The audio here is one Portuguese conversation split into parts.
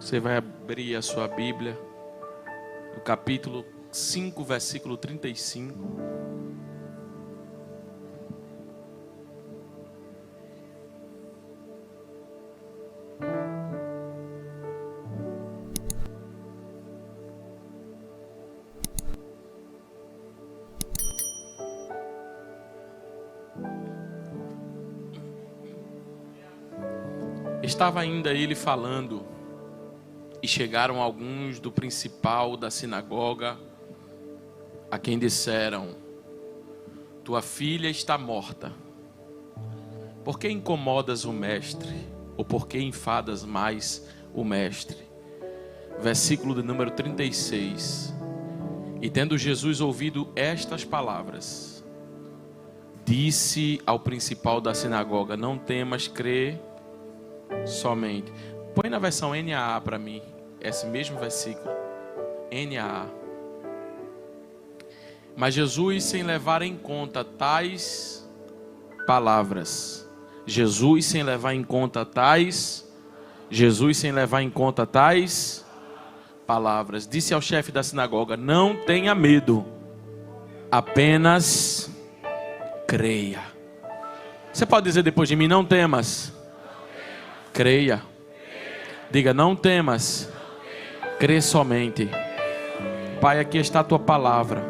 Você vai abrir a sua Bíblia no capítulo 5, versículo 35. Estava ainda ele falando, e chegaram alguns do principal da sinagoga, a quem disseram: tua filha está morta. Por que incomodas o mestre? Ou por que enfadas mais o mestre? Versículo de número 36. E tendo Jesus ouvido estas palavras, disse ao principal da sinagoga: não temas, crê somente. Põe na versão NAA para mim, esse mesmo versículo, NAA. Mas Jesus, sem levar em conta tais palavras, Jesus sem levar em conta tais palavras, disse ao chefe da sinagoga: não tenha medo, apenas creia. Você pode dizer depois de mim: não temas, creia. Diga: não temas, crê somente. Pai, aqui está a tua palavra.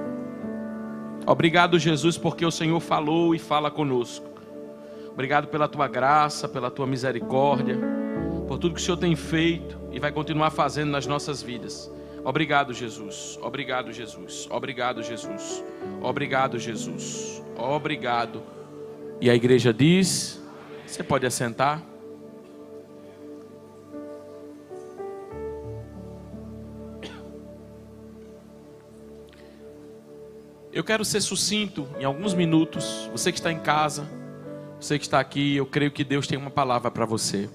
Obrigado, Jesus, porque o Senhor falou e fala conosco. Obrigado pela tua graça, pela tua misericórdia, por tudo que o Senhor tem feito e vai continuar fazendo nas nossas vidas. Obrigado, Jesus. Obrigado, Jesus. Obrigado, Jesus. Obrigado, Jesus. Obrigado. E a igreja diz: você pode assentar? Eu quero ser sucinto em alguns minutos. Você que está em casa, você que está aqui, eu creio que Deus tem uma palavra para você.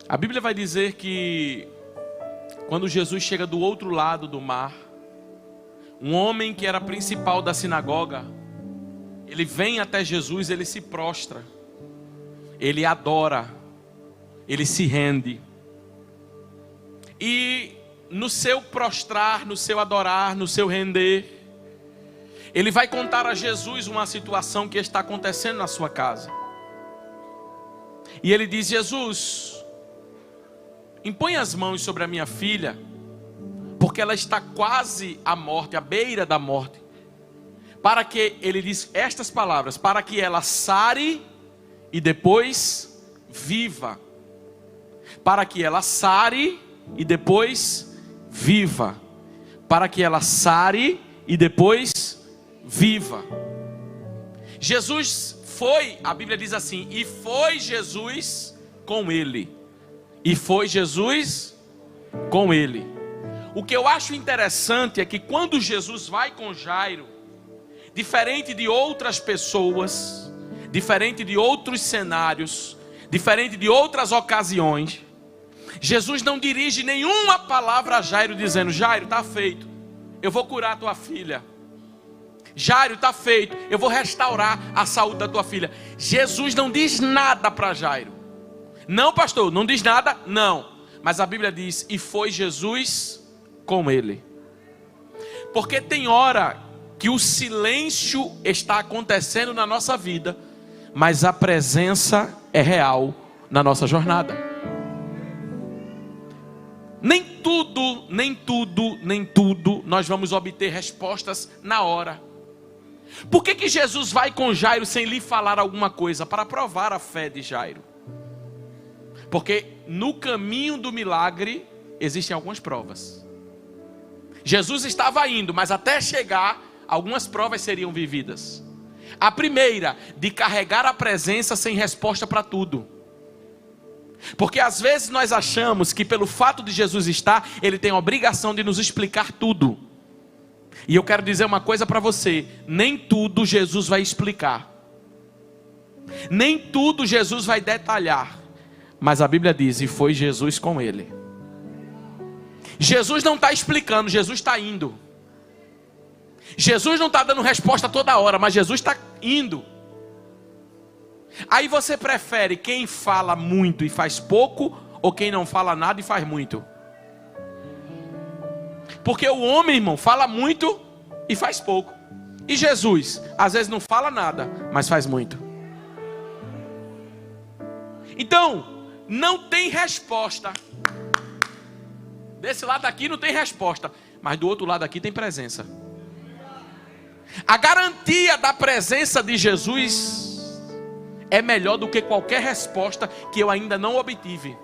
A Bíblia vai dizer que quando Jesus chega do outro lado do mar, um homem que era principal da sinagoga, ele vem até Jesus, ele se prostra, ele adora, ele se rende. E no seu prostrar, no seu adorar, no seu render, ele vai contar a Jesus uma situação que está acontecendo na sua casa. E ele diz: Jesus, impõe as mãos sobre a minha filha, porque ela está quase à morte, à beira da morte. Para que, ele diz estas palavras: para que ela sare e depois viva. Para que ela sare e depois viva. Para que ela sare e depois viva. Jesus foi, a Bíblia diz assim: e foi Jesus com ele. E foi Jesus com ele. O que eu acho interessante é que quando Jesus vai com Jairo, diferente de outras pessoas, diferente de outros cenários, diferente de outras ocasiões, Jesus não dirige nenhuma palavra a Jairo dizendo: Jairo, está feito, eu vou curar a tua filha. Jairo, está feito, eu vou restaurar a saúde da tua filha. Jesus não diz nada para Jairo. Não, pastor, não diz nada? Não. Mas a Bíblia diz: e foi Jesus com ele. Porque tem hora que o silêncio está acontecendo na nossa vida, mas a presença é real na nossa jornada. Nem tudo nós vamos obter respostas na hora. Por que Jesus vai com Jairo sem lhe falar alguma coisa? Para provar a fé de Jairo. Porque no caminho do milagre existem algumas provas. Jesus estava indo, mas até chegar, algumas provas seriam vividas. A primeira, de carregar a presença sem resposta para tudo. Porque às vezes nós achamos que pelo fato de Jesus estar, ele tem a obrigação de nos explicar tudo. E eu quero dizer uma coisa para você: nem tudo Jesus vai explicar, nem tudo Jesus vai detalhar. Mas a Bíblia diz: e foi Jesus com ele. Jesus não está explicando, Jesus está indo. Jesus não está dando resposta toda hora, mas Jesus está indo. Aí você prefere quem fala muito e faz pouco, ou quem não fala nada e faz muito? Porque o homem, irmão, fala muito e faz pouco. E Jesus, às vezes não fala nada, mas faz muito. Então, não tem resposta. Desse lado aqui não tem resposta, mas do outro lado aqui tem presença. A garantia da presença de Jesus é melhor do que qualquer resposta que eu ainda não obtive.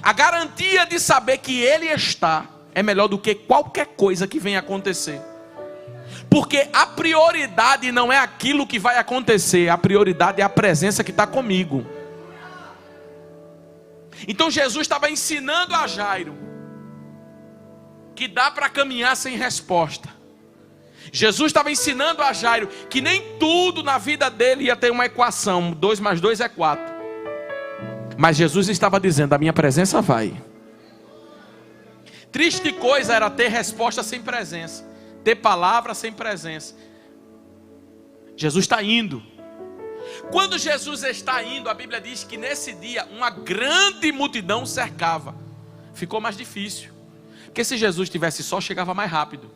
A garantia de saber que Ele está é melhor do que qualquer coisa que venha acontecer. Porque a prioridade não é aquilo que vai acontecer, a prioridade é a presença que está comigo. Então Jesus estava ensinando a Jairo que dá para caminhar sem resposta. Jesus estava ensinando a Jairo que nem tudo na vida dele ia ter uma equação, 2 mais 2 é 4. Mas Jesus estava dizendo, a minha presença vai. Triste coisa era ter resposta sem presença, ter palavra sem presença. Jesus está indo. Quando Jesus está indo, a Bíblia diz que nesse dia uma grande multidão o cercava. Ficou mais difícil, porque se Jesus estivesse só, chegava mais rápido.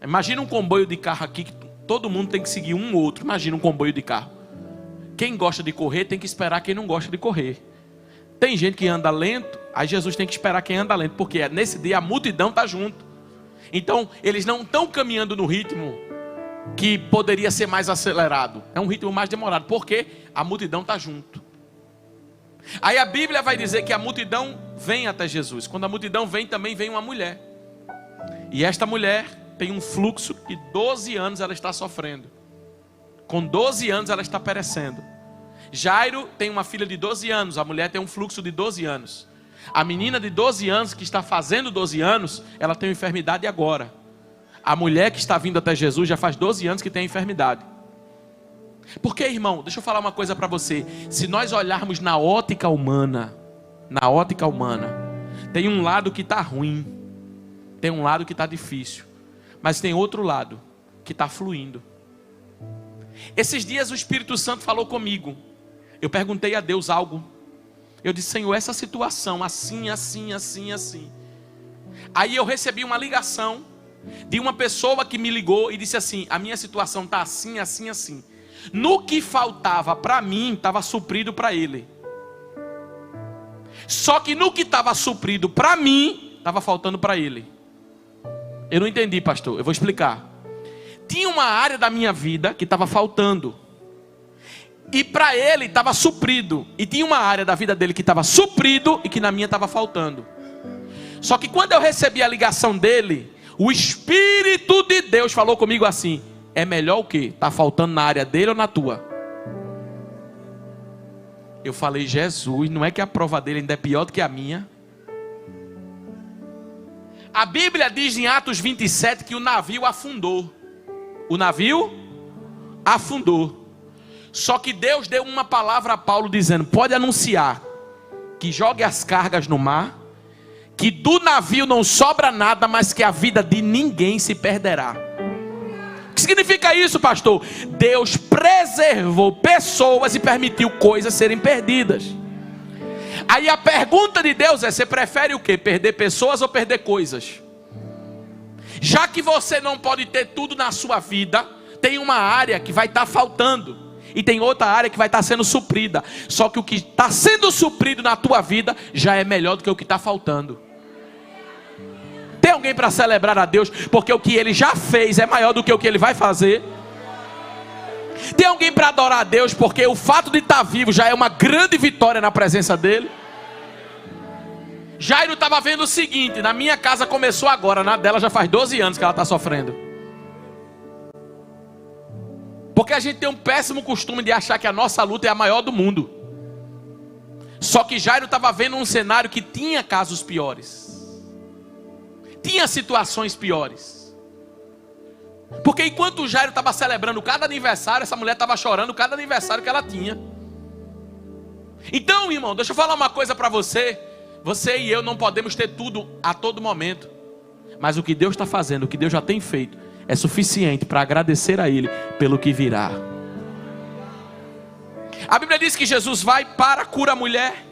Imagina um comboio de carro aqui, que todo mundo tem que seguir um ou outro. Imagina um comboio de carro. Quem gosta de correr tem que esperar quem não gosta de correr. Tem gente que anda lento, aí Jesus tem que esperar quem anda lento, porque nesse dia a multidão está junto. Então eles não estão caminhando no ritmo que poderia ser mais acelerado. É um ritmo mais demorado, porque a multidão está junto. Aí a Bíblia vai dizer que a multidão vem até Jesus. Quando a multidão vem, também vem uma mulher. E esta mulher tem um fluxo que 12 anos ela está sofrendo. Com 12 anos ela está perecendo. Jairo tem uma filha de 12 anos, a mulher tem um fluxo de 12 anos. A menina de 12 anos que está fazendo 12 anos, ela tem uma enfermidade agora. A mulher que está vindo até Jesus já faz 12 anos que tem a enfermidade. Porque, irmão, deixa eu falar uma coisa para você. Se nós olharmos na ótica humana, tem um lado que está ruim, tem um lado que está difícil, mas tem outro lado que está fluindo. Esses dias o Espírito Santo falou comigo. Eu perguntei a Deus algo. Eu disse, Senhor, essa situação assim. Aí eu recebi uma ligação de uma pessoa que me ligou e disse assim, a minha situação está assim. No que faltava para mim, estava suprido para ele. Só que no que estava suprido para mim, estava faltando para ele. Eu não entendi, pastor, eu vou explicar. Tinha uma área da minha vida que estava faltando, e para ele estava suprido. E tinha uma área da vida dele que estava suprido e que na minha estava faltando. Só que quando eu recebi a ligação dele, o Espírito de Deus falou comigo assim, é melhor o quê? Está faltando na área dele ou na tua? Eu falei, Jesus, não é que a prova dele ainda é pior do que a minha? A Bíblia diz em Atos 27 que o navio afundou. O navio afundou. Só que Deus deu uma palavra a Paulo dizendo, pode anunciar que jogue as cargas no mar, que do navio não sobra nada, mas que a vida de ninguém se perderá. O que significa isso, pastor? Deus preservou pessoas e permitiu coisas serem perdidas. Aí a pergunta de Deus é, você prefere o quê? Perder pessoas ou perder coisas? Já que você não pode ter tudo na sua vida, tem uma área que vai estar faltando. E tem outra área que vai estar sendo suprida. Só que o que está sendo suprido na tua vida já é melhor do que o que está faltando. Tem alguém para celebrar a Deus? Porque o que Ele já fez é maior do que o que Ele vai fazer. Tem alguém para adorar a Deus? Porque o fato de estar vivo já é uma grande vitória na presença dEle. Jairo estava vendo o seguinte, na minha casa começou agora, na dela já faz 12 anos que ela está sofrendo. Porque a gente tem um péssimo costume de achar que a nossa luta é a maior do mundo. Só que Jairo estava vendo um cenário que tinha casos piores. Tinha situações piores. Porque enquanto o Jairo estava celebrando cada aniversário, essa mulher estava chorando cada aniversário que ela tinha. Então, irmão, deixa eu falar uma coisa para você. Você e eu não podemos ter tudo a todo momento. Mas o que Deus está fazendo, o que Deus já tem feito, é suficiente para agradecer a Ele pelo que virá. A Bíblia diz que Jesus vai para, cura a mulher.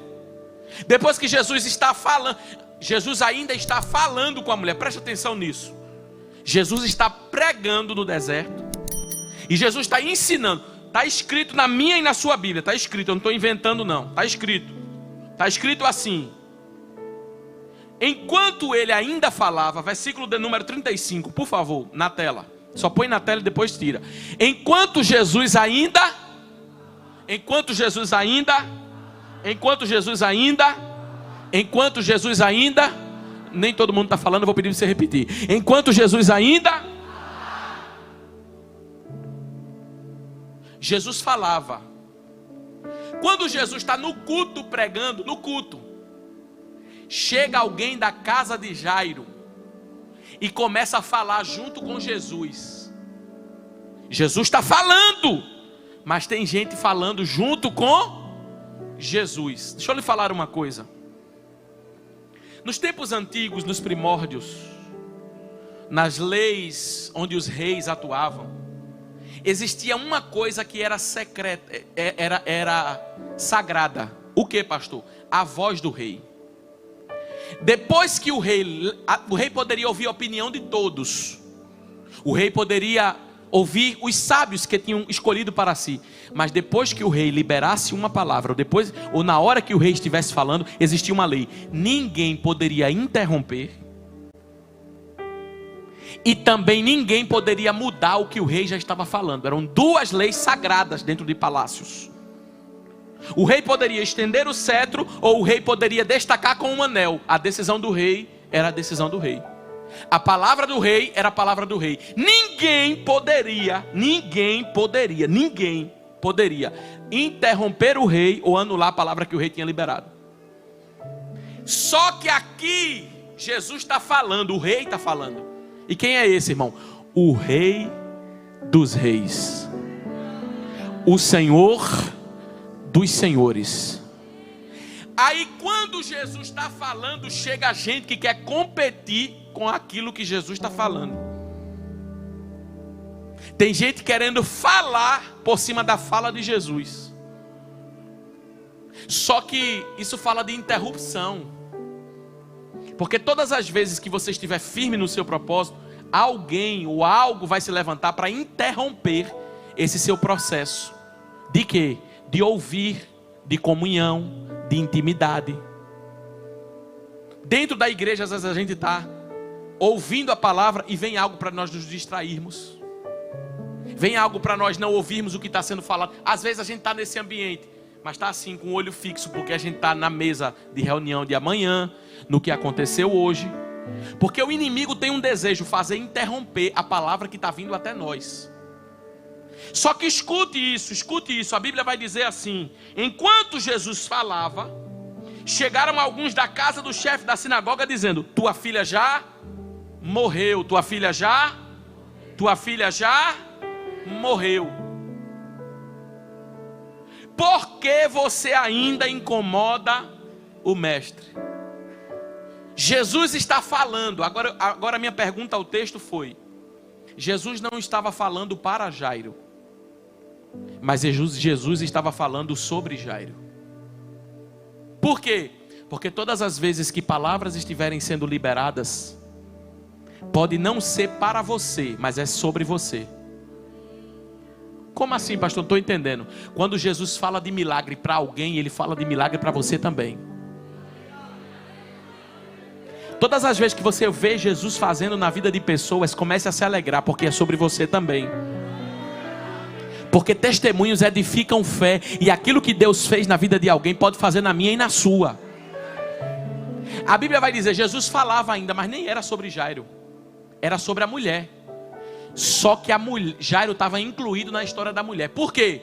Depois que Jesus está falando, Jesus ainda está falando com a mulher, preste atenção nisso. Jesus está pregando no deserto, e Jesus está ensinando, está escrito na minha e na sua Bíblia, está escrito, eu não estou inventando não, está escrito assim: enquanto ele ainda falava, versículo de número 35, por favor, na tela, só põe na tela e depois tira. Enquanto Jesus ainda, nem todo mundo está falando, eu vou pedir para você repetir. Enquanto Jesus ainda, Jesus falava. Quando Jesus está no culto pregando, no culto, chega alguém da casa de Jairo e começa a falar junto com Jesus. Jesus está falando, mas tem gente falando junto com Jesus. Deixa eu lhe falar uma coisa. Nos tempos antigos, nos primórdios, nas leis onde os reis atuavam, existia uma coisa que era secreta, era sagrada. O que, pastor? A voz do rei. Depois que o rei poderia ouvir a opinião de todos. O rei poderia ouvir os sábios que tinham escolhido para si. Mas depois que o rei liberasse uma palavra, ou na hora que o rei estivesse falando, existia uma lei. Ninguém poderia interromper. E também ninguém poderia mudar o que o rei já estava falando. Eram duas leis sagradas dentro de palácios. O rei poderia estender o cetro, ou o rei poderia destacar com um anel. A decisão do rei era a decisão do rei. A palavra do rei era a palavra do rei. Ninguém poderia interromper o rei ou anular a palavra que o rei tinha liberado. Só que aqui Jesus está falando, o rei está falando. E quem é esse, irmão? O Rei dos Reis, o Senhor dos Senhores. Aí quando Jesus está falando, chega gente que quer competir com aquilo que Jesus está falando. Tem gente querendo falar por cima da fala de Jesus. Só que isso fala de interrupção. Porque todas as vezes que você estiver firme no seu propósito, alguém ou algo vai se levantar para interromper esse seu processo. De quê? De ouvir, de comunhão, de intimidade. Dentro da igreja, às vezes a gente está ouvindo a palavra e vem algo para nós nos distrairmos. Vem algo para nós não ouvirmos o que está sendo falado. Às vezes a gente está nesse ambiente, mas está assim com o olho fixo, porque a gente está na mesa de reunião de amanhã, no que aconteceu hoje. Porque o inimigo tem um desejo, fazer interromper a palavra que está vindo até nós. Só que escute isso, a Bíblia vai dizer assim: enquanto Jesus falava, chegaram alguns da casa do chefe da sinagoga dizendo: tua filha já morreu, tua filha já morreu. Por que você ainda incomoda o mestre? Jesus está falando. Agora a minha pergunta ao texto foi: Jesus não estava falando para Jairo, mas Jesus estava falando sobre Jairo. Por quê? Porque todas as vezes que palavras estiverem sendo liberadas, pode não ser para você, mas é sobre você. Como assim, pastor? Não estou entendendo. Quando Jesus fala de milagre para alguém, Ele fala de milagre para você também. Todas as vezes que você vê Jesus fazendo na vida de pessoas, comece a se alegrar, porque é sobre você também. Porque testemunhos edificam fé, e aquilo que Deus fez na vida de alguém pode fazer na minha e na sua. A Bíblia vai dizer, Jesus falava ainda, mas nem era sobre Jairo, era sobre a mulher. Só que Jairo estava incluído na história da mulher. Por quê?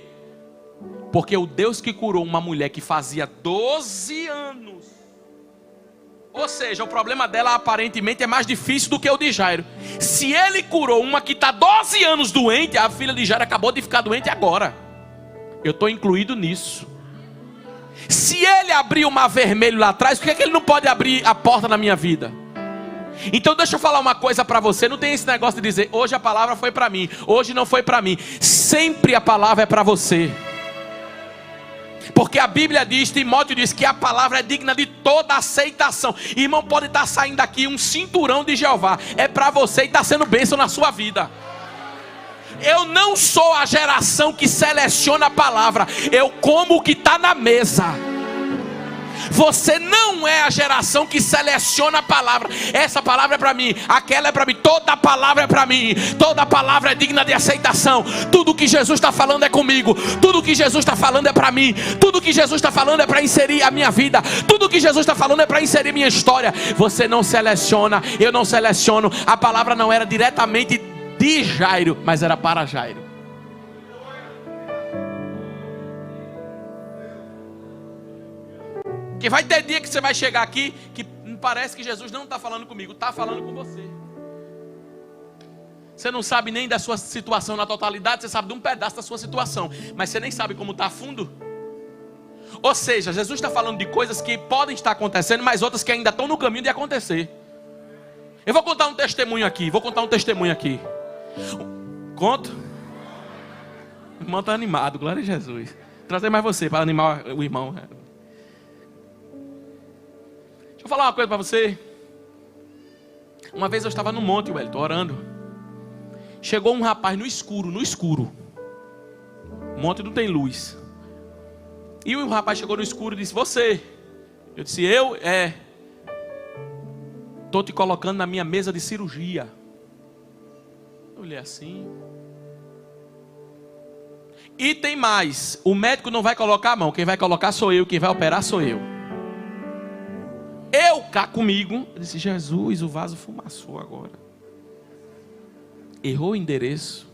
Porque o Deus que curou uma mulher que fazia 12 anos, ou seja, o problema dela aparentemente é mais difícil do que o de Jairo. Se ele curou uma que está 12 anos doente, a filha de Jairo acabou de ficar doente agora. Eu estou incluído nisso. Se ele abriu o mar vermelho lá atrás, por que ele não pode abrir a porta na minha vida? Então deixa eu falar uma coisa para você. Não tem esse negócio de dizer, hoje a palavra foi para mim, hoje não foi para mim. Sempre a palavra é para você. Porque a Bíblia diz, Timóteo diz que a palavra é digna de toda aceitação. Irmão, pode estar saindo daqui um cinturão de Jeová. É para você e está sendo bênção na sua vida. Eu não sou a geração que seleciona a palavra. Eu como o que está na mesa. Você não é a geração que seleciona a palavra. Essa palavra é para mim, aquela é para mim, toda palavra é para mim. Toda palavra é digna de aceitação. Tudo que Jesus está falando é comigo. Tudo que Jesus está falando é para mim. Tudo que Jesus está falando é para inserir a minha vida. Tudo que Jesus está falando é para inserir minha história. Você não seleciona, eu não seleciono. A palavra não era diretamente de Jairo, mas era para Jairo. Que vai ter dia que você vai chegar aqui que parece que Jesus não está falando comigo, está falando com você. Você não sabe nem da sua situação na totalidade, você sabe de um pedaço da sua situação, mas você nem sabe como está a fundo. Ou seja, Jesus está falando de coisas que podem estar acontecendo, mas outras que ainda estão no caminho de acontecer. Eu vou contar um testemunho aqui, Conto? O irmão está animado, glória a Jesus. Trazer mais você para animar o irmão. Deixa eu falar uma coisa para você. Uma vez eu estava no monte, Wellington, orando. Chegou um rapaz no escuro. O monte não tem luz. E o rapaz chegou no escuro e disse: você? Eu disse: eu? Estou te colocando na minha mesa de cirurgia. Eu olhei assim. E tem mais. O médico não vai colocar a mão. Quem vai colocar sou eu. Quem vai operar sou eu. Eu cá comigo, eu disse: Jesus, o vaso fumaçou agora. Errou o endereço.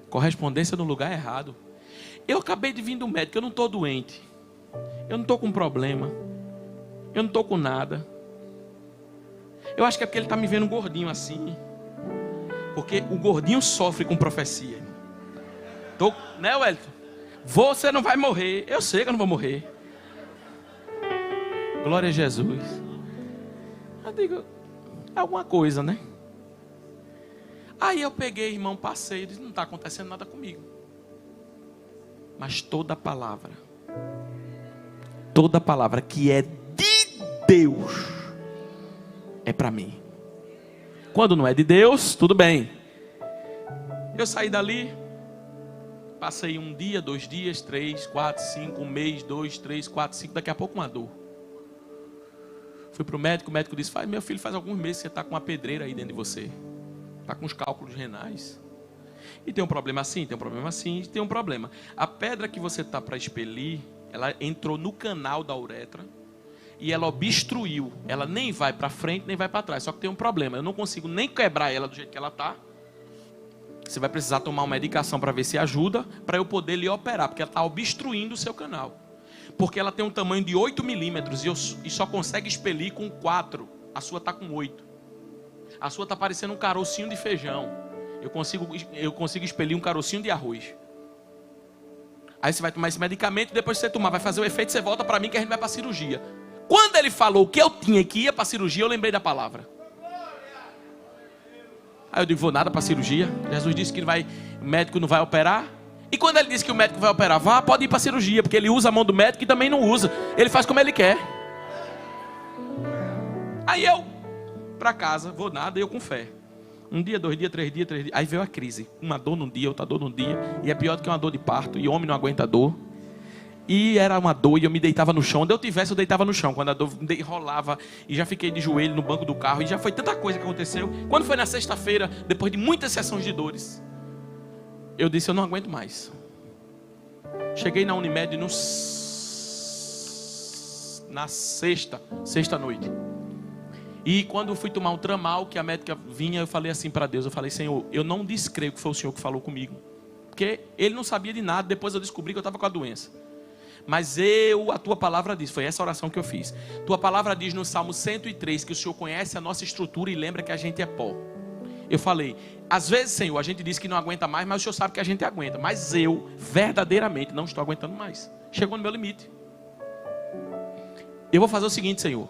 Correspondência no lugar errado. Eu acabei de vir do médico, eu não estou doente. Eu não estou com problema. Eu não estou com nada. Eu acho que é porque ele está me vendo gordinho assim. Porque o gordinho sofre com profecia. Né, Wellington? Você não vai morrer. Eu sei que eu não vou morrer. Glória a Jesus. Eu digo, é alguma coisa, né? Aí eu peguei, irmão, passei e disse: não está acontecendo nada comigo. Mas toda palavra que é de Deus é para mim. Quando não é de Deus, tudo bem. Eu saí dali, passei 1 dia, 2 dias, 3, 4, 5, 1 mês, 2, 3, 4, 5, daqui a pouco uma dor. Fui para o médico disse: meu filho, faz alguns meses que você está com uma pedreira aí dentro de você. Está com os cálculos renais. E tem um problema assim, tem um problema assim, tem um problema. A pedra que você está para expelir, ela entrou no canal da uretra e ela obstruiu. Ela nem vai para frente, nem vai para trás. Só que tem um problema, eu não consigo nem quebrar ela do jeito que ela está. Você vai precisar tomar uma medicação para ver se ajuda, para eu poder lhe operar, porque ela está obstruindo o seu canal. Porque ela tem um tamanho de 8 milímetros e só consegue expelir com 4. A sua está com 8. A sua está parecendo um carocinho de feijão. Eu consigo expelir um carocinho de arroz. Aí você vai tomar esse medicamento, depois que você tomar, vai fazer o efeito, você volta para mim que a gente vai para a cirurgia. Quando ele falou que eu tinha que ir para a cirurgia, eu lembrei da palavra. Aí eu digo: vou nada para a cirurgia. Jesus disse que o médico não vai operar. E quando ele disse que o médico vai operar, pode ir para a cirurgia, porque ele usa a mão do médico e também não usa. Ele faz como ele quer. Aí eu, para casa, vou nada, eu com fé. 1 dia, 2 dias, 3 dias. Aí veio a crise. Uma dor num dia, outra dor num dia. E é pior do que uma dor de parto. E homem não aguenta dor. E era uma dor e eu me deitava no chão. Onde eu tivesse, eu deitava no chão. Quando a dor rolava e já fiquei de joelho no banco do carro. E já foi tanta coisa que aconteceu. Quando foi na sexta-feira, depois de muitas sessões de dores, eu disse: eu não aguento mais. Cheguei na Unimed na sexta noite. E quando eu fui tomar um tramal, que a médica vinha, eu falei assim para Deus: eu falei: Senhor, eu não descreio que foi o Senhor que falou comigo. Porque ele não sabia de nada, depois eu descobri que eu estava com a doença. Mas a tua palavra diz, foi essa oração que eu fiz. Tua palavra diz no Salmo 103 que o Senhor conhece a nossa estrutura e lembra que a gente é pó. Eu falei: às vezes, Senhor, a gente diz que não aguenta mais, mas o Senhor sabe que a gente aguenta. Mas eu, verdadeiramente, não estou aguentando mais. Chegou no meu limite. Eu vou fazer o seguinte, Senhor.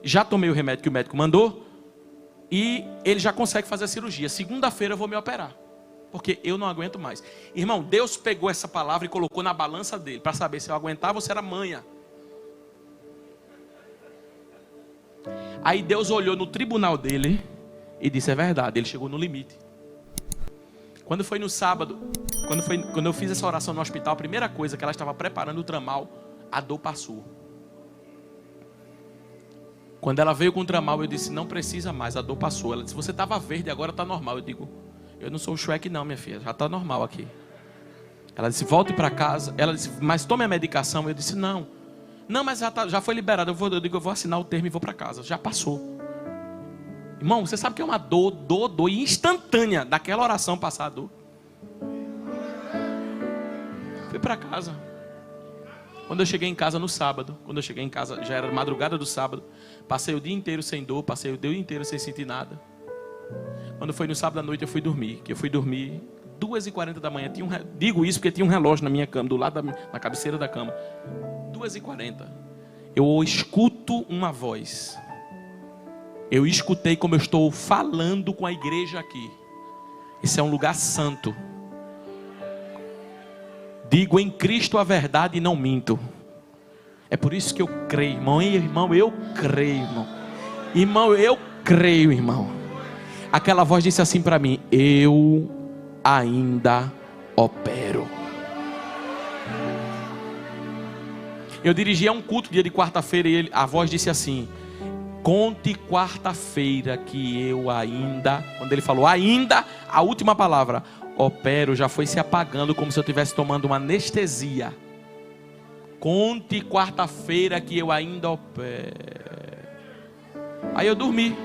Já tomei o remédio que o médico mandou e ele já consegue fazer a cirurgia. Segunda-feira eu vou me operar. porque eu não aguento mais. Irmão, Deus pegou essa palavra e colocou na balança dele, para saber se eu aguentava ou se era manha. Aí Deus olhou no tribunal dele e disse, é verdade, ele chegou no limite. Quando foi no sábado, quando eu fiz essa oração no hospital, a primeira coisa que ela estava preparando o tramal, a dor passou. Quando ela veio com o tramal, eu disse, não precisa mais, a dor passou. Ela disse, você estava verde, agora está normal. Eu digo, eu não sou o Shrek não, minha filha, já está normal aqui. Ela disse, volte para casa. Ela disse, mas tome a medicação. Eu disse, não, mas já foi liberado. Eu digo, eu vou assinar o termo e vou para casa, já passou. Irmão, você sabe que é uma dor instantânea daquela oração passar a dor. Fui para casa. Quando eu cheguei em casa no sábado, já era madrugada do sábado, passei o dia inteiro sem dor, passei o dia inteiro sem sentir nada. Quando foi no sábado à noite eu fui dormir, 2h40 da manhã, digo isso porque tinha um relógio na minha cama, do lado na cabeceira da cama. 2h40, eu escuto uma voz. Eu escutei como eu estou falando com a igreja aqui. Esse é um lugar santo. Digo em Cristo a verdade e não minto. É por isso que eu creio, irmão. Irmão, eu creio, irmão. Irmão, eu creio, irmão. Aquela voz disse assim para mim, eu ainda opero. Eu dirigia um culto dia de quarta-feira e a voz disse assim, conte quarta-feira que eu ainda, quando ele falou ainda, a última palavra, opero, já foi se apagando como se eu estivesse tomando uma anestesia. Conte quarta-feira que eu ainda opero. Aí eu dormi.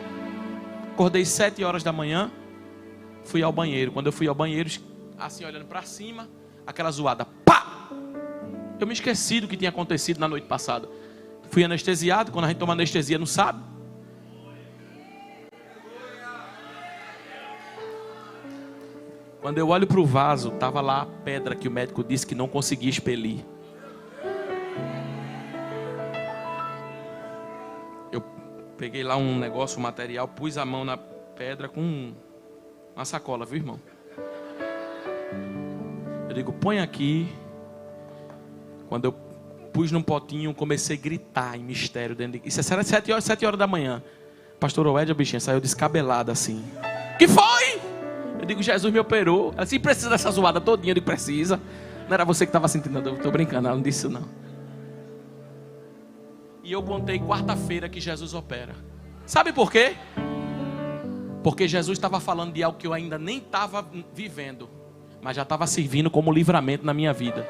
Acordei 7 horas da manhã. Fui ao banheiro. Quando eu fui ao banheiro, assim olhando para cima, aquela zoada, pá! Eu me esqueci do que tinha acontecido na noite passada. Fui anestesiado. Quando a gente toma anestesia não sabe. Quando eu olho para o vaso, estava lá a pedra que o médico disse que não conseguia expelir. Eu peguei lá um negócio, um material, pus a mão na pedra com uma sacola, viu, irmão? Eu digo, põe aqui. Quando eu pus num potinho, comecei a gritar em mistério. Isso era 7 horas da manhã. Pastor Oédia, bichinha, saiu descabelada assim. Que foi? Eu digo, Jesus me operou. Ela disse, precisa dessa zoada todinha? Eu digo, precisa. Não era você que estava sentindo, eu estou brincando, ela não disse isso não. E eu contei quarta-feira que Jesus opera. Sabe por quê? Porque Jesus estava falando de algo que eu ainda nem estava vivendo, mas já estava servindo como livramento na minha vida.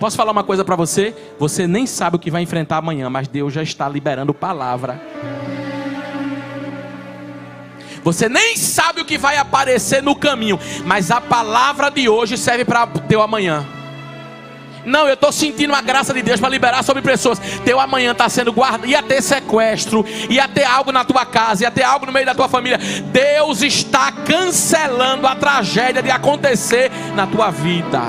Posso falar uma coisa para você? Você nem sabe o que vai enfrentar amanhã, mas Deus já está liberando palavra. Você nem sabe o que vai aparecer no caminho, mas a palavra de hoje serve para teu amanhã. Não, eu estou sentindo a graça de Deus para liberar sobre pessoas. Teu amanhã está sendo guardado. Ia ter sequestro, ia ter algo na tua casa, ia ter algo no meio da tua família. Deus está cancelando a tragédia de acontecer na tua vida.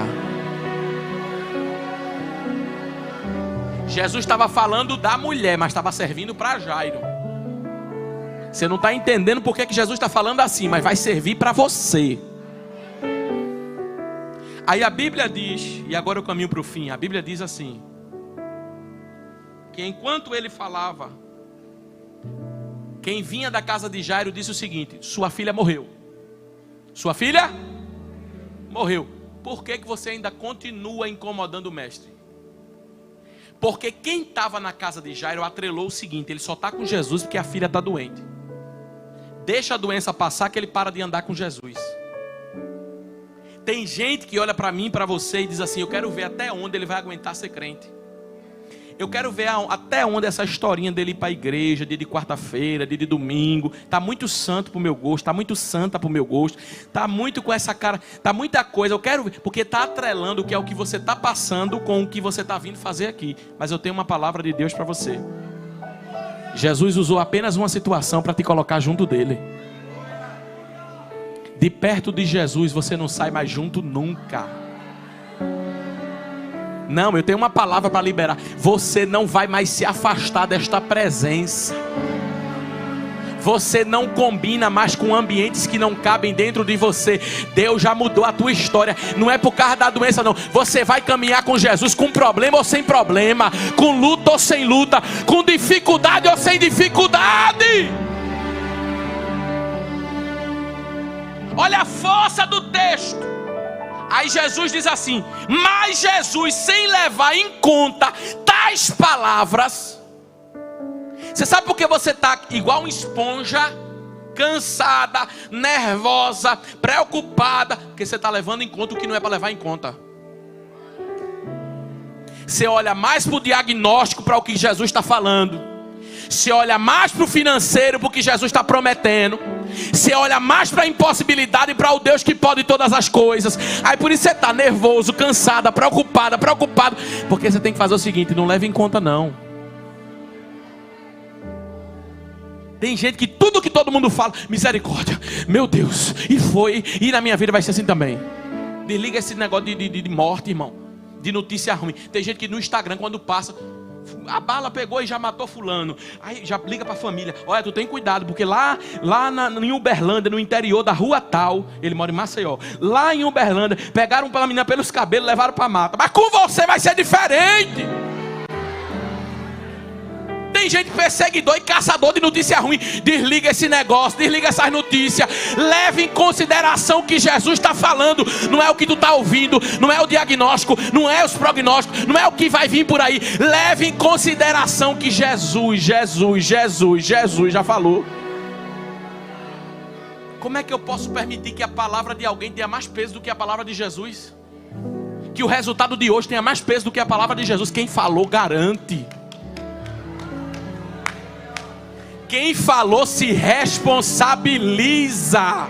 Jesus estava falando da mulher, mas estava servindo para Jairo. Você não está entendendo por que Jesus está falando assim, mas vai servir para você. Aí a Bíblia diz, e agora eu caminho para o fim, a Bíblia diz assim, que enquanto ele falava, quem vinha da casa de Jairo disse o seguinte, sua filha morreu. Sua filha morreu. Por que você ainda continua incomodando o mestre? Porque quem estava na casa de Jairo atrelou o seguinte, ele só está com Jesus porque a filha está doente. Deixa a doença passar que ele para de andar com Jesus. Tem gente que olha para mim, para você e diz assim, eu quero ver até onde ele vai aguentar ser crente. Eu quero ver até onde essa historinha dele ir para a igreja, dia de quarta-feira, dia de domingo, está muito santo para o meu gosto, está muito santa para o meu gosto, está muito com essa cara, está muita coisa, eu quero ver, porque está atrelando o que é o que você está passando com o que você está vindo fazer aqui. Mas eu tenho uma palavra de Deus para você. Jesus usou apenas uma situação para te colocar junto dele. De perto de Jesus você não sai mais junto nunca. Não, eu tenho uma palavra para liberar. Você não vai mais se afastar desta presença. Você não combina mais com ambientes que não cabem dentro de você. Deus já mudou a tua história. Não é por causa da doença não. Você vai caminhar com Jesus com problema ou sem problema, com luta ou sem luta, com dificuldade ou sem dificuldade. Olha a força do texto. Aí Jesus diz assim: mas Jesus, sem levar em conta tais palavras. Você sabe por que você está igual uma esponja, cansada, nervosa, preocupada? Porque você está levando em conta o que não é para levar em conta. Você olha mais para o diagnóstico, para o que Jesus está falando. Você olha mais para o financeiro, para o que Jesus está prometendo. Você olha mais para a impossibilidade e para o Deus que pode todas as coisas. Aí por isso você está nervoso, cansada, preocupado. Porque você tem que fazer o seguinte: não leve em conta não. Tem gente que tudo que todo mundo fala, misericórdia, meu Deus, e foi, e na minha vida vai ser assim também. Desliga esse negócio de morte, irmão, de notícia ruim. Tem gente que no Instagram, quando passa, a bala pegou e já matou fulano. Aí já liga para a família: olha, tu tem cuidado, porque lá em Uberlândia, no interior da rua tal, ele mora em Maceió, lá em Uberlândia, pegaram uma menina pelos cabelos, levaram para a mata. Mas com você vai ser diferente. Tem gente perseguidor e caçador de notícia ruim. Desliga esse negócio, desliga essas notícias. Leve em consideração o que Jesus está falando. Não é o que tu está ouvindo, não é o diagnóstico, não é os prognósticos, não é o que vai vir por aí. Leve em consideração que Jesus já falou. Como é que eu posso permitir que a palavra de alguém tenha mais peso do que a palavra de Jesus? Que o resultado de hoje tenha mais peso do que a palavra de Jesus? Quem falou garante. Quem falou se responsabiliza.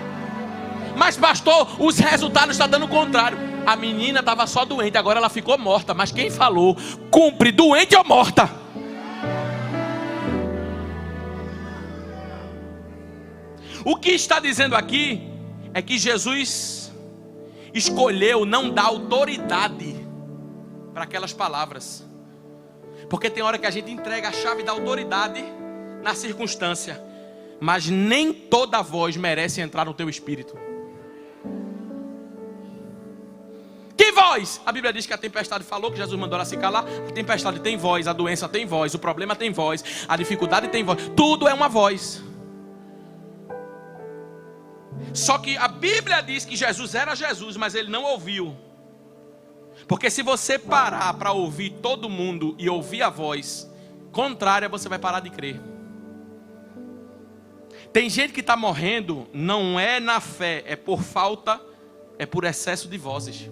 Mas pastor, os resultados estão dando o contrário. A menina estava só doente, agora ela ficou morta. Mas quem falou cumpre, doente ou morta. O que está dizendo aqui é que Jesus escolheu não dar autoridade para aquelas palavras. Porque tem hora que a gente entrega a chave da autoridade na circunstância, mas nem toda voz merece entrar no teu espírito. Que voz? A Bíblia diz que a tempestade falou, que Jesus mandou ela se calar. A tempestade tem voz, a doença tem voz, o problema tem voz, a dificuldade tem voz, tudo é uma voz. Só que a Bíblia diz que Jesus era Jesus, mas ele não ouviu. Porque se você parar para ouvir todo mundo e ouvir a voz contrária, você vai parar de crer. Tem gente que está morrendo, não é na fé, é por falta, é por excesso de vozes.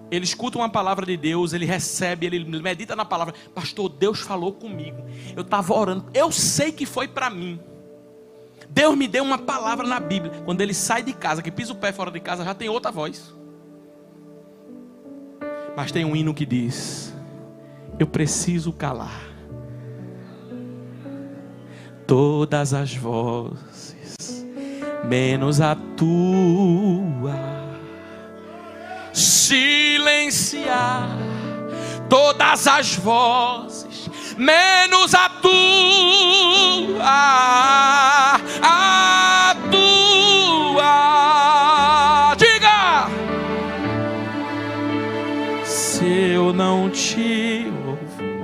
Ele escuta uma palavra de Deus, ele recebe, ele medita na palavra. Pastor, Deus falou comigo, eu estava orando, eu sei que foi para mim. Deus me deu uma palavra na Bíblia. Quando ele sai de casa, que pisa o pé fora de casa, já tem outra voz. Mas tem um hino que diz: eu preciso calar todas as vozes, menos a tua. Silenciar todas as vozes, menos a tua. A tua. Diga! Se eu não te ouvir,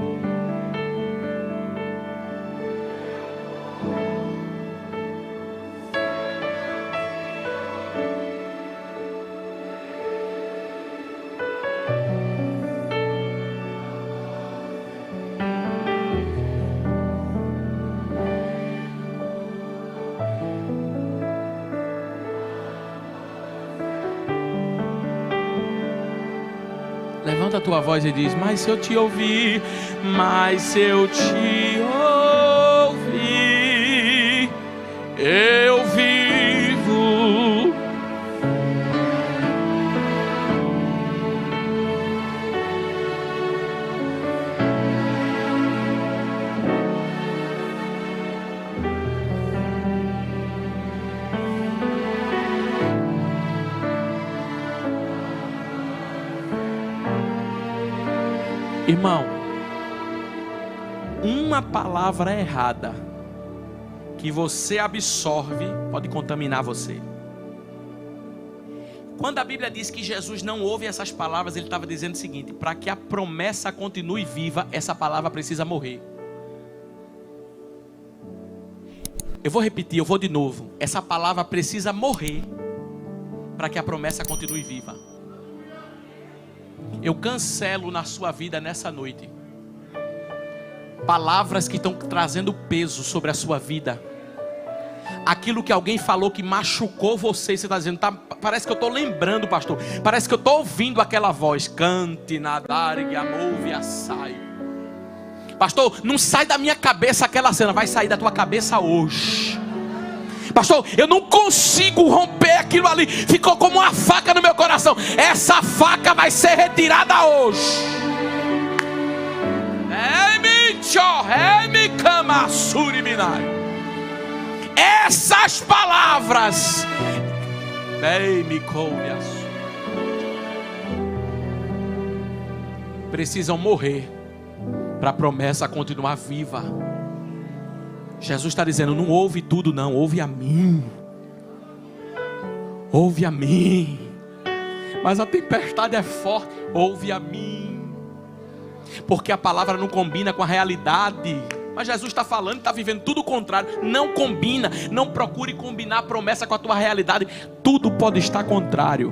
levanta a tua voz e diz: mas se eu te ouvir, mas se eu te ouvir, eu vivo. Irmão, uma palavra errada que você absorve pode contaminar você. Quando a Bíblia diz que Jesus não ouve essas palavras, ele estava dizendo o seguinte: para que a promessa continue viva, essa palavra precisa morrer. Eu vou repetir, eu vou de novo. Essa palavra precisa morrer para que a promessa continue viva. Eu cancelo na sua vida nessa noite palavras que estão trazendo peso sobre a sua vida. Aquilo que alguém falou que machucou você, você está dizendo, tá, parece que eu estou lembrando, pastor, parece que eu estou ouvindo aquela voz. Cante, nadare, amouve, assai. Pastor, não sai da minha cabeça aquela cena, vai sair da tua cabeça hoje. Pastor, eu não consigo romper aquilo ali, ficou como uma faca no meu coração. Essa faca vai ser retirada hoje. Essas palavras precisam morrer para a promessa continuar viva. Jesus está dizendo, não ouve tudo não, ouve a mim. Ouve a mim. Mas a tempestade é forte, ouve a mim. Porque a palavra não combina com a realidade. Mas Jesus está falando, está vivendo tudo o contrário. Não combina, não procure combinar a promessa com a tua realidade. Tudo pode estar contrário,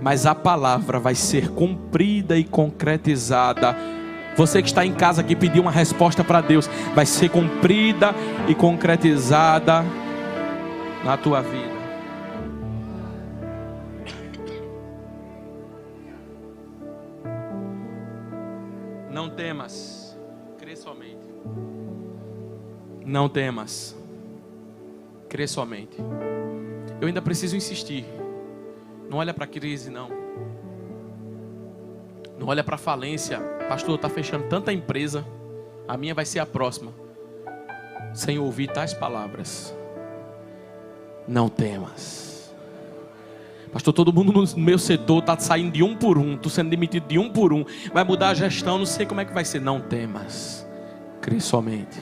mas a palavra vai ser cumprida e concretizada. Você que está em casa aqui, pediu uma resposta para Deus, vai ser cumprida e concretizada na tua vida. Não temas, crê somente. Não temas, crê somente. Eu ainda preciso insistir. Não olha para a crise, não. Não olha para a falência. Pastor, está fechando tanta empresa, a minha vai ser a próxima. Sem ouvir tais palavras. Não temas. Pastor, todo mundo no meu setor está saindo de um por um. Estou sendo demitido de um por um. Vai mudar a gestão, não sei como é que vai ser. Não temas, crê somente.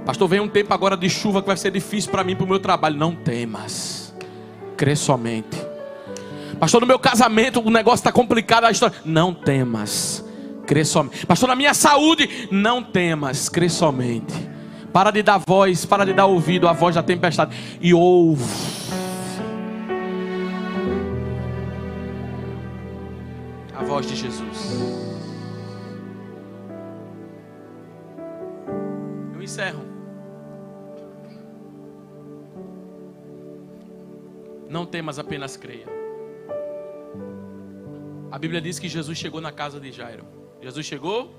Pastor, vem um tempo agora de chuva que vai ser difícil para mim, para o meu trabalho. Não temas, crê somente. Pastor, no meu casamento o negócio está complicado, a história. Não temas, crê somente. Pastor, na minha saúde, não temas, crê somente. Para de dar voz, para de dar ouvido à voz da tempestade e ouve. A voz de Jesus. Eu encerro. Não temas, apenas creia. A Bíblia diz que Jesus chegou na casa de Jairo. Jesus chegou,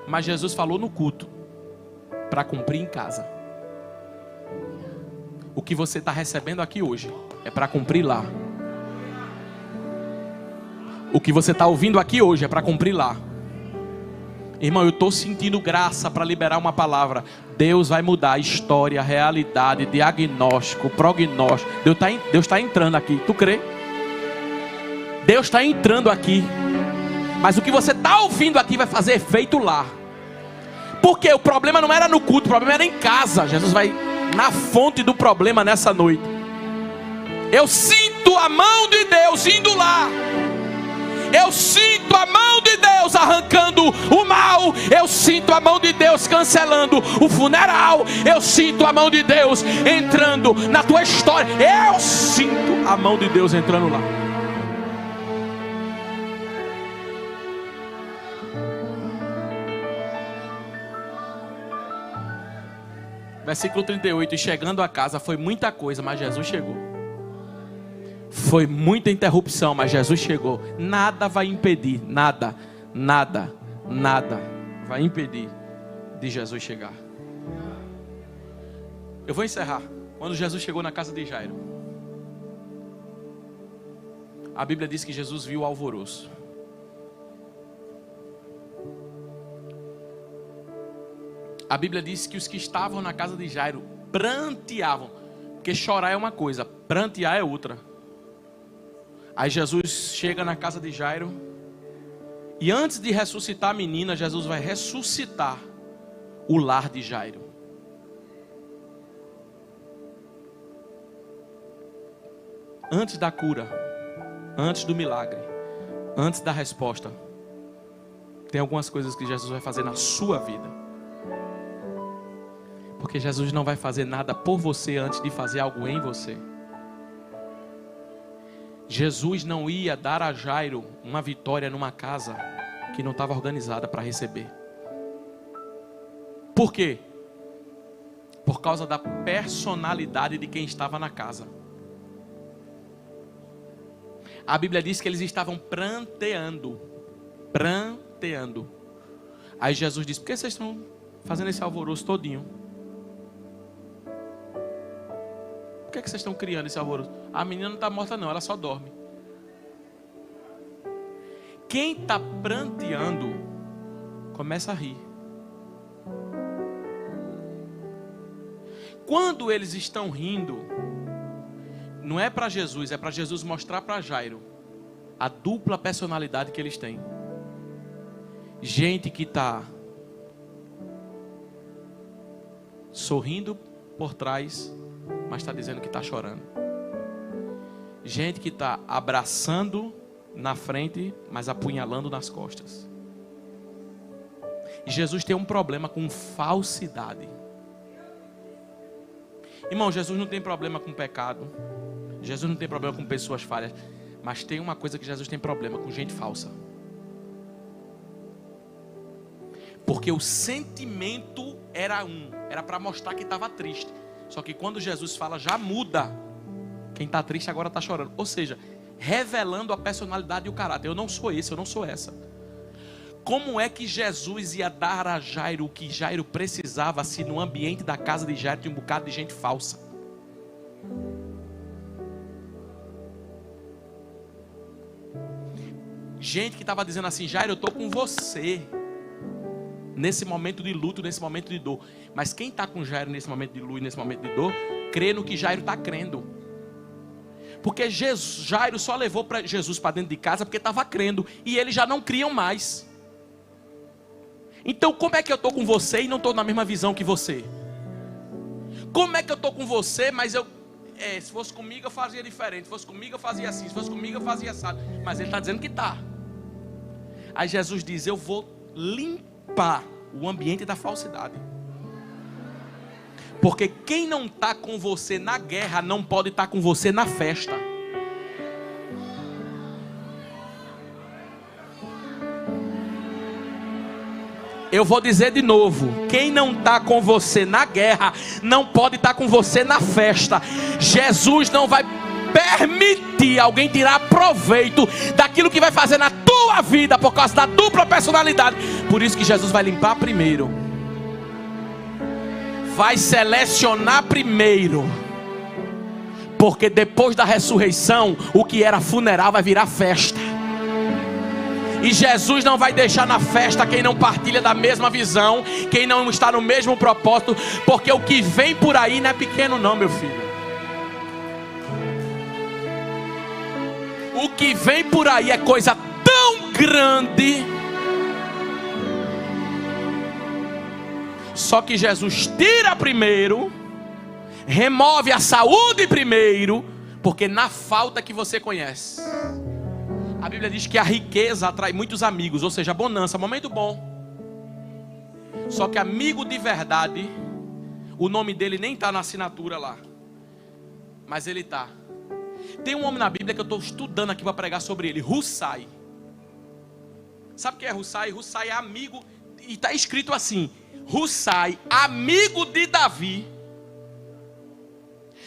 mas Jesus falou no culto para cumprir em casa. O que você está recebendo aqui hoje é para cumprir lá. O que você está ouvindo aqui hoje é para cumprir lá. Irmão, eu estou sentindo graça para liberar uma palavra. Deus vai mudar a história, a realidade, diagnóstico, prognóstico. Deus está entrando aqui. Tu crê? Deus está entrando aqui. Mas o que você está ouvindo aqui vai fazer efeito lá. Porque o problema não era no culto, o problema era em casa. Jesus vai na fonte do problema nessa noite. Eu sinto a mão de Deus indo lá. Eu sinto a mão de Deus arrancando o mal. Eu sinto a mão de Deus cancelando o funeral. Eu sinto a mão de Deus entrando na tua história. Eu sinto a mão de Deus entrando lá. Versículo 38. E chegando a casa, foi muita coisa, mas Jesus chegou. Foi muita interrupção, mas Jesus chegou. Nada vai impedir, nada vai impedir de Jesus chegar. Eu vou encerrar. Quando Jesus chegou na casa de Jairo, a Bíblia diz que Jesus viu o alvoroço. A Bíblia diz que os que estavam na casa de Jairo pranteavam. Porque chorar é uma coisa, prantear é outra. Aí Jesus chega na casa de Jairo. E antes de ressuscitar a menina, Jesus vai ressuscitar o lar de Jairo. Antes da cura, antes do milagre, antes da resposta, tem algumas coisas que Jesus vai fazer na sua vida. Porque Jesus não vai fazer nada por você antes de fazer algo em você. Jesus não ia dar a Jairo uma vitória numa casa que não estava organizada para receber. Por quê? Por causa da personalidade de quem estava na casa. A Bíblia diz que eles estavam pranteando. Aí Jesus disse: por que vocês estão fazendo esse alvoroço todinho? Por que vocês estão criando esse alvoroço? A menina não está morta não, ela só dorme. Quem está pranteando começa a rir. Quando eles estão rindo, não é para Jesus, é para Jesus mostrar para Jairo a dupla personalidade que eles têm. Gente que está sorrindo por trás, mas está dizendo que está chorando. Gente que está abraçando na frente, mas apunhalando nas costas. E Jesus tem um problema com falsidade. Irmão, Jesus não tem problema com pecado. Jesus não tem problema com pessoas falhas. Mas tem uma coisa que Jesus tem problema: com gente falsa. Porque o sentimento era para mostrar que estava triste. Só que quando Jesus fala, já muda. Quem está triste agora está chorando. Ou seja, revelando a personalidade e o caráter. Eu não sou esse, eu não sou essa. Como é que Jesus ia dar a Jairo o que Jairo precisava, se no ambiente da casa de Jairo tinha um bocado de gente falsa? Gente que estava dizendo assim: Jairo, eu estou com você nesse momento de luto, nesse momento de dor. Mas quem está com Jairo nesse momento de luto, nesse momento de dor, crê no que Jairo está crendo. Porque Jairo só levou Jesus para dentro de casa porque estava crendo. E eles já não criam mais. Então como é que eu estou com você e não estou na mesma visão que você? Como é que eu estou com você, mas se fosse comigo eu fazia diferente, se fosse comigo eu fazia assim, se fosse comigo eu fazia assado. Mas ele está dizendo que está. Aí Jesus diz: eu vou limpar o ambiente da falsidade. Porque quem não está com você na guerra não pode estar com você na festa. Eu vou dizer de novo: quem não está com você na guerra não pode estar com você na festa. Jesus não vai permitir alguém tirar proveito daquilo que vai fazer na tua vida por causa da dupla personalidade. Por isso que Jesus vai limpar primeiro, vai selecionar primeiro, porque depois da ressurreição o que era funeral vai virar festa. E Jesus não vai deixar na festa quem não partilha da mesma visão, quem não está no mesmo propósito, porque o que vem por aí não é pequeno não, meu filho. O que vem por aí é coisa tão grande. Só que Jesus tira primeiro, remove a saúde primeiro, porque na falta que você conhece. A Bíblia diz que a riqueza atrai muitos amigos, ou seja, bonança, momento bom. Só que amigo de verdade, o nome dele nem está na assinatura lá, mas ele está. Tem um homem na Bíblia que eu estou estudando aqui para pregar sobre ele, Hussai. Sabe o que é Hussai? Hussai é amigo, e está escrito assim: Hussai, amigo de Davi.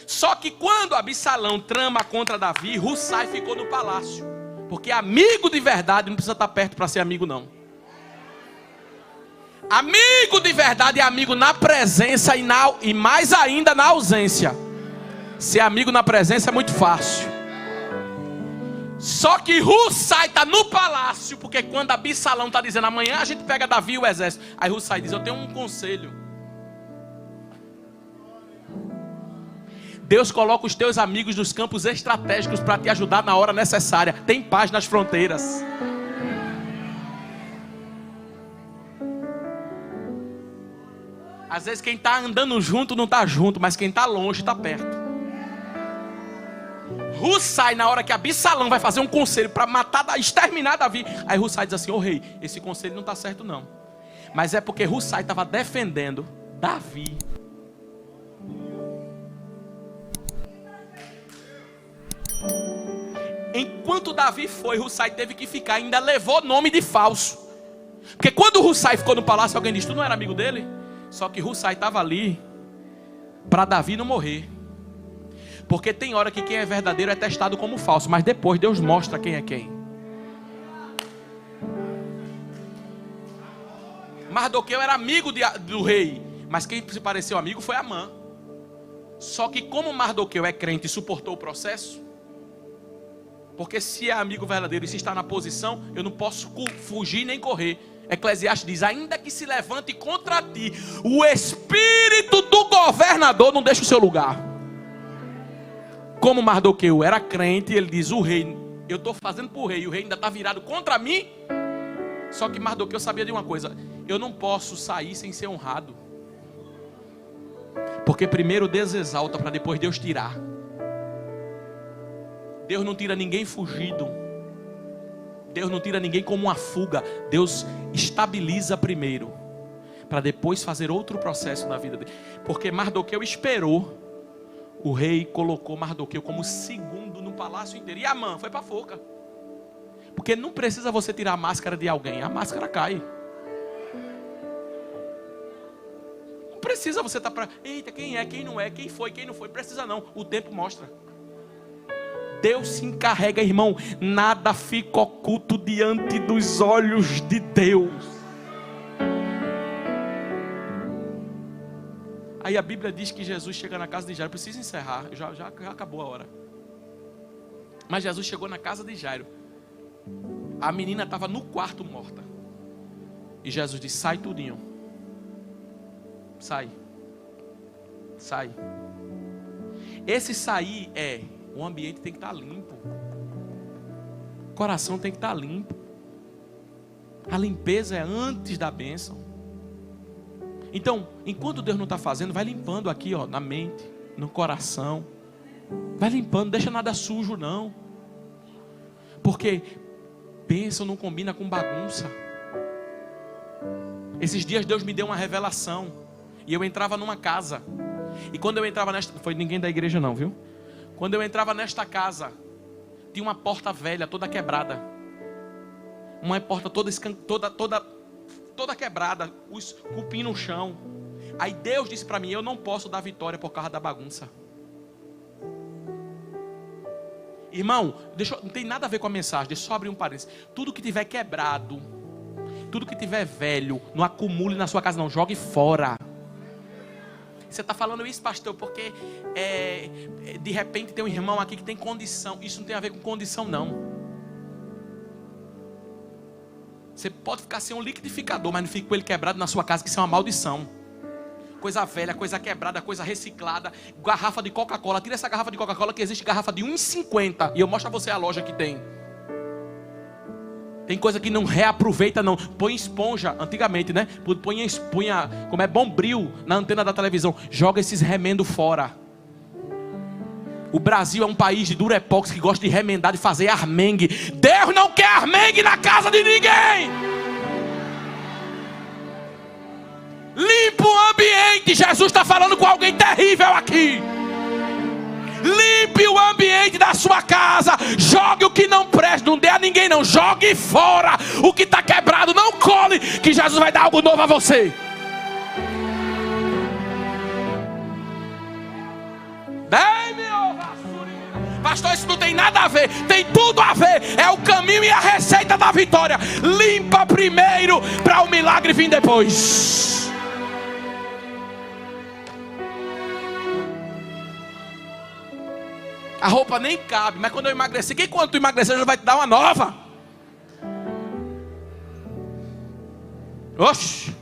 Só que quando Absalão trama contra Davi, Hussai ficou no palácio. Porque amigo de verdade não precisa estar perto para ser amigo não. Amigo de verdade é amigo na presença e mais ainda na ausência. Ser amigo na presença é muito fácil. Só que Hussai está no palácio, porque quando Absalão está dizendo: amanhã a gente pega Davi e o exército, aí Hussai diz: eu tenho um conselho. Deus coloca os teus amigos nos campos estratégicos para te ajudar na hora necessária. Tem paz nas fronteiras. Às vezes quem está andando junto não está junto, mas quem está longe está perto. Hussai, na hora que Absalão vai fazer um conselho para matar, exterminar Davi, aí Hussai diz assim: ô rei, esse conselho não está certo não. Mas é porque Hussai estava defendendo Davi. Enquanto Davi foi, Hussai teve que ficar, ainda levou nome de falso. Porque quando Hussai ficou no palácio, alguém disse: tu não era amigo dele? Só que Hussai estava ali para Davi não morrer. Porque tem hora que quem é verdadeiro é testado como falso, mas depois Deus mostra quem é quem. Mardoqueu era amigo do rei, mas quem se pareceu amigo foi Amã. Só que como Mardoqueu é crente e suportou o processo, porque se é amigo verdadeiro e se está na posição, eu não posso fugir nem correr. Eclesiastes diz: ainda que se levante contra ti o espírito do governador, não deixa o seu lugar. Como Mardoqueu era crente, ele diz: o rei, eu estou fazendo para o rei, e o rei ainda está virado contra mim. Só que Mardoqueu sabia de uma coisa: eu não posso sair sem ser honrado. Porque primeiro Deus exalta para depois Deus tirar. Deus não tira ninguém fugido. Deus não tira ninguém como uma fuga. Deus estabiliza primeiro, para depois fazer outro processo na vida dele. Porque Mardoqueu esperou. O rei colocou Mardoqueu como segundo no palácio inteiro. E Amã foi para a forca. Porque não precisa você tirar a máscara de alguém, a máscara cai. Não precisa você estar para... eita, quem é, quem não é, quem foi, quem não foi. Precisa não, o tempo mostra. Deus se encarrega, irmão. Nada fica oculto diante dos olhos de Deus. Aí a Bíblia diz que Jesus chega na casa de Jairo. Preciso encerrar, já acabou a hora. Mas Jesus chegou na casa de Jairo. A menina estava no quarto morta. E Jesus disse: sai tudinho. Sai. Sai. Esse sair é: o ambiente tem que estar limpo. O coração tem que estar limpo. A limpeza é antes da bênção. Então, enquanto Deus não está fazendo, vai limpando aqui, ó, na mente, no coração. Vai limpando, não deixa nada sujo não. Porque bênção não combina com bagunça. Esses dias Deus me deu uma revelação. E eu entrava numa casa. E quando eu entrava nesta... não foi ninguém da igreja não, viu? Quando eu entrava nesta casa, tinha uma porta velha, toda quebrada. Uma porta toda quebrada, os cupim no chão. Aí Deus disse para mim: eu não posso dar vitória por causa da bagunça. Irmão, não tem nada a ver com a mensagem, deixa eu só abrir um parênteses. Tudo que tiver quebrado, tudo que tiver velho, não acumule na sua casa não, jogue fora. Você está falando isso, pastor, porque de repente tem um irmão aqui que tem condição. Isso não tem a ver com condição não. Você pode ficar sem um liquidificador, mas não fique com ele quebrado na sua casa, que isso é uma maldição. Coisa velha, coisa quebrada, coisa reciclada. Garrafa de Coca-Cola. Tira essa garrafa de Coca-Cola, que existe garrafa de R$1,50. E eu mostro a você a loja que tem. Tem coisa que não reaproveita não. Põe esponja, antigamente, né? Punha como é bombril na antena da televisão. Joga esses remendos fora. O Brasil é um país de durepox que gosta de remendar, de fazer armengue. Deus não quer armengue na casa de ninguém. Limpa o ambiente. Jesus está falando com alguém terrível aqui. Limpe o ambiente da sua casa. Jogue o que não presta. Não dê a ninguém não. Jogue fora o que está quebrado. Não cole, que Jesus vai dar algo novo a você. Pastor, isso não tem nada a ver. Tem tudo a ver. É o caminho e a receita da vitória. Limpa primeiro para o milagre vir depois. A roupa nem cabe, mas quando eu emagreci, que quando tu emagrecer já vai te dar uma nova. Oxi.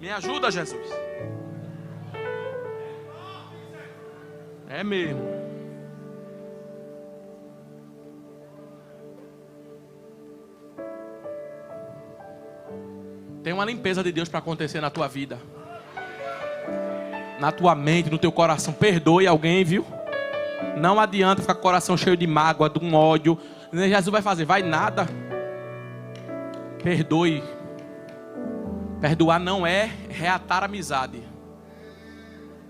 Me ajuda, Jesus. É mesmo. Tem uma limpeza de Deus para acontecer na tua vida, na tua mente, no teu coração. Perdoe alguém, viu? Não adianta ficar com o coração cheio de mágoa, de um ódio. Jesus vai fazer, vai nada. Perdoe. Perdoar não é reatar a amizade.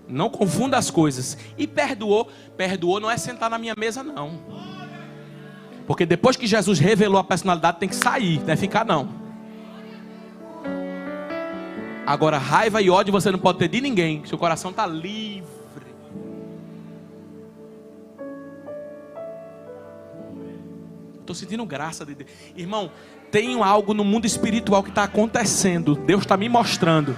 Não confunda as coisas. E perdoou não é sentar na minha mesa, não. Porque depois que Jesus revelou a personalidade, tem que sair, não é ficar não. Agora, raiva e ódio você não pode ter de ninguém. Seu coração está livre. Estou sentindo graça de Deus. Irmão, tem algo no mundo espiritual que está acontecendo. Deus está me mostrando.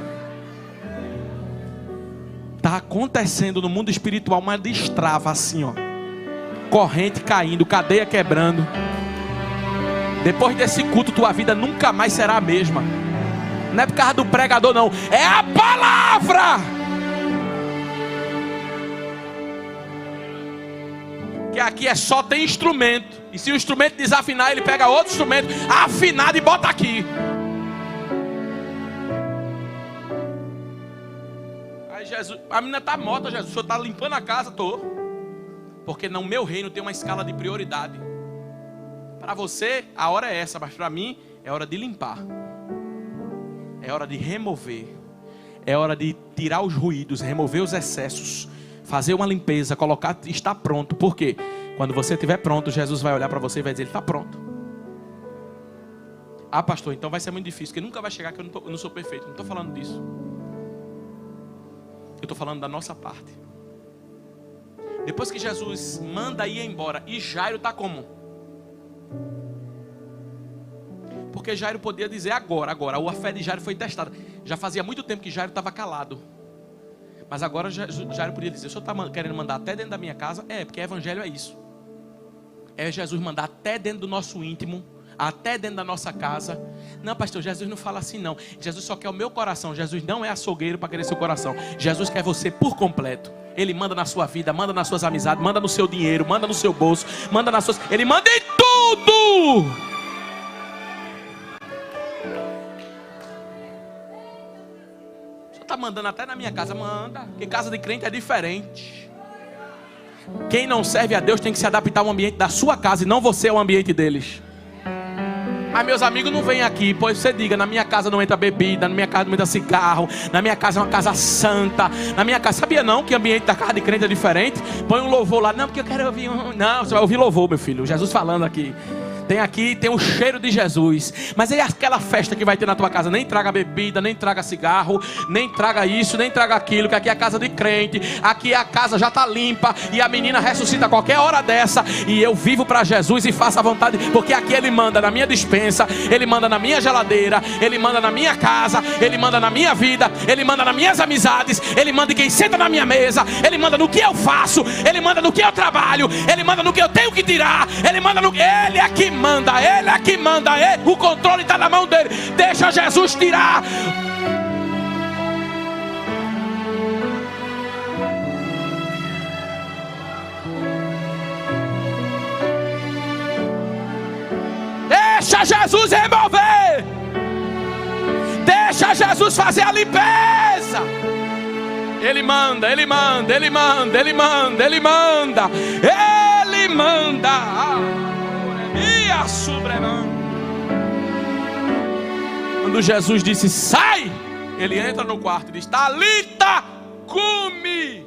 Está acontecendo no mundo espiritual uma destrava assim, ó. Corrente caindo, cadeia quebrando. Depois desse culto, tua vida nunca mais será a mesma. Não é por causa do pregador, não. É a palavra. Que aqui só tem instrumento. E se o instrumento desafinar, ele pega outro instrumento afinado e bota aqui. Aí Jesus, a menina está morta, Jesus. O senhor está limpando a casa? Estou. Porque no meu reino tem uma escala de prioridade. Para você, a hora é essa. Mas para mim, é hora de limpar. É hora de remover. É hora de tirar os ruídos, remover os excessos. Fazer uma limpeza, colocar, está pronto. Por quê? Quando você estiver pronto, Jesus vai olhar para você e vai dizer, ele está pronto. Ah, pastor, então vai ser muito difícil, porque nunca vai chegar que eu não sou perfeito. Não estou falando disso. Eu estou falando da nossa parte. Depois que Jesus manda ir embora, e Jairo está como? Porque Jairo podia dizer agora, a fé de Jairo foi testada. Já fazia muito tempo que Jairo estava calado. Mas agora Jairo podia dizer, o senhor está querendo mandar até dentro da minha casa? É, porque evangelho é isso. É Jesus mandar até dentro do nosso íntimo, até dentro da nossa casa. Não, pastor, Jesus não fala assim não. Jesus só quer o meu coração. Jesus não é açougueiro para querer seu coração. Jesus quer você por completo. Ele manda na sua vida, manda nas suas amizades, manda no seu dinheiro, manda no seu bolso, manda nas suas... Ele manda em tudo! Está mandando até na minha casa, manda. Porque casa de crente é diferente. Quem não serve a Deus tem que se adaptar ao ambiente da sua casa e não você ao ambiente deles. Mas meus amigos não vêm aqui, pois você diga, na minha casa não entra bebida, na minha casa não entra cigarro, na minha casa é uma casa santa, na minha casa, sabia não que o ambiente da casa de crente é diferente? Põe um louvor lá, não, porque eu quero ouvir não, você vai ouvir louvor, meu filho, Jesus falando aqui. Tem o cheiro de Jesus. Mas é aquela festa que vai ter na tua casa. Nem traga bebida, nem traga cigarro, nem traga isso, nem traga aquilo. Que aqui é a casa de crente. Aqui a casa já está limpa. E a menina ressuscita a qualquer hora dessa. E eu vivo para Jesus e faço a vontade. Porque aqui Ele manda na minha despensa. Ele manda na minha geladeira. Ele manda na minha casa. Ele manda na minha vida. Ele manda nas minhas amizades. Ele manda em quem senta na minha mesa. Ele manda no que eu faço. Ele manda no que eu trabalho. Ele manda no que eu tenho que tirar. Ele manda no que... Ele é que manda, Ele é que manda, o controle está na mão dele. Deixa Jesus tirar. Deixa Jesus remover. Deixa Jesus fazer a limpeza. Ele manda, Ele manda, Ele manda, Ele manda, Ele manda, Ele manda. E a soberana. Quando Jesus disse sai, ele entra no quarto e diz Talita cumi.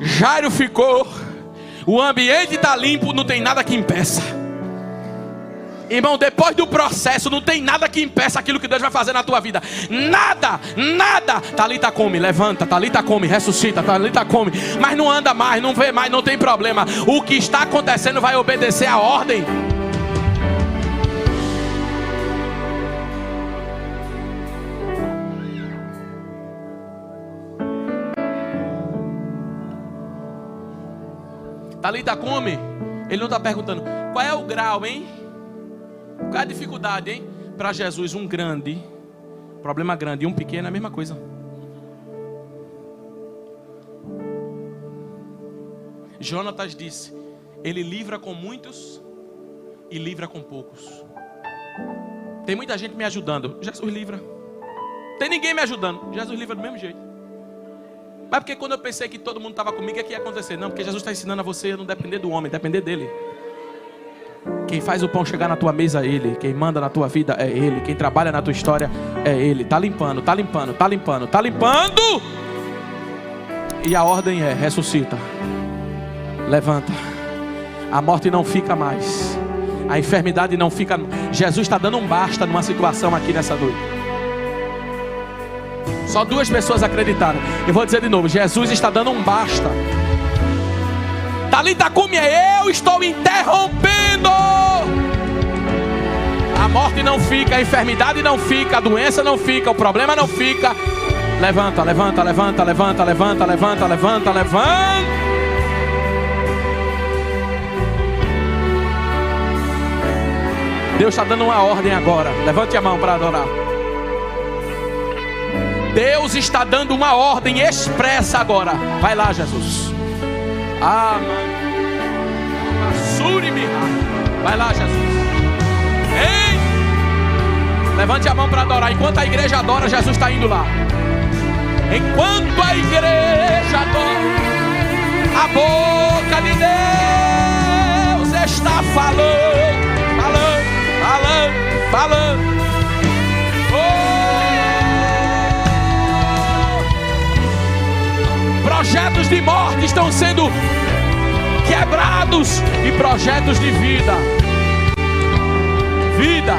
Jairo ficou. O ambiente está limpo, não tem nada que impeça. Irmão, depois do processo não tem nada que impeça aquilo que Deus vai fazer na tua vida. Nada, nada. Talita come, levanta, Talita come, ressuscita, Talita come. Mas não anda mais, não vê mais, não tem problema. O que está acontecendo vai obedecer a ordem. Talita come. Ele não está perguntando qual é o grau, hein? Qual é a dificuldade, hein? Para Jesus, um grande, problema grande e um pequeno é a mesma coisa. Jonatas disse: Ele livra com muitos e livra com poucos. Tem muita gente me ajudando. Jesus livra. Tem ninguém me ajudando. Jesus livra do mesmo jeito. Mas porque quando eu pensei que todo mundo estava comigo, o que ia acontecer? Não, porque Jesus está ensinando a você a não depender do homem, depender dele. Quem faz o pão chegar na tua mesa é Ele. Quem manda na tua vida é Ele. Quem trabalha na tua história é Ele. Tá limpando, tá limpando, tá limpando, tá limpando. E a ordem é: ressuscita, levanta. A morte não fica mais, a enfermidade não fica. Jesus está dando um basta numa situação aqui nessa noite. Só 2 pessoas acreditaram. Eu vou dizer de novo: Jesus está dando um basta. Talita cumi, eu estou interrompendo. A morte não fica, a enfermidade não fica, a doença não fica, o problema não fica. Levanta, levanta, levanta, levanta, levanta, levanta, levanta, levanta. Deus está dando uma ordem agora. Levante a mão para adorar. Deus está dando uma ordem expressa agora. Vai lá, Jesus. Vai lá, Jesus. Ei! Levante a mão para adorar. Enquanto a igreja adora, Jesus está indo lá. Enquanto a igreja adora, a boca de Deus está falando, falando, falando, falando. Oh! Projetos de morte estão sendo quebrados e projetos de vida. Vida.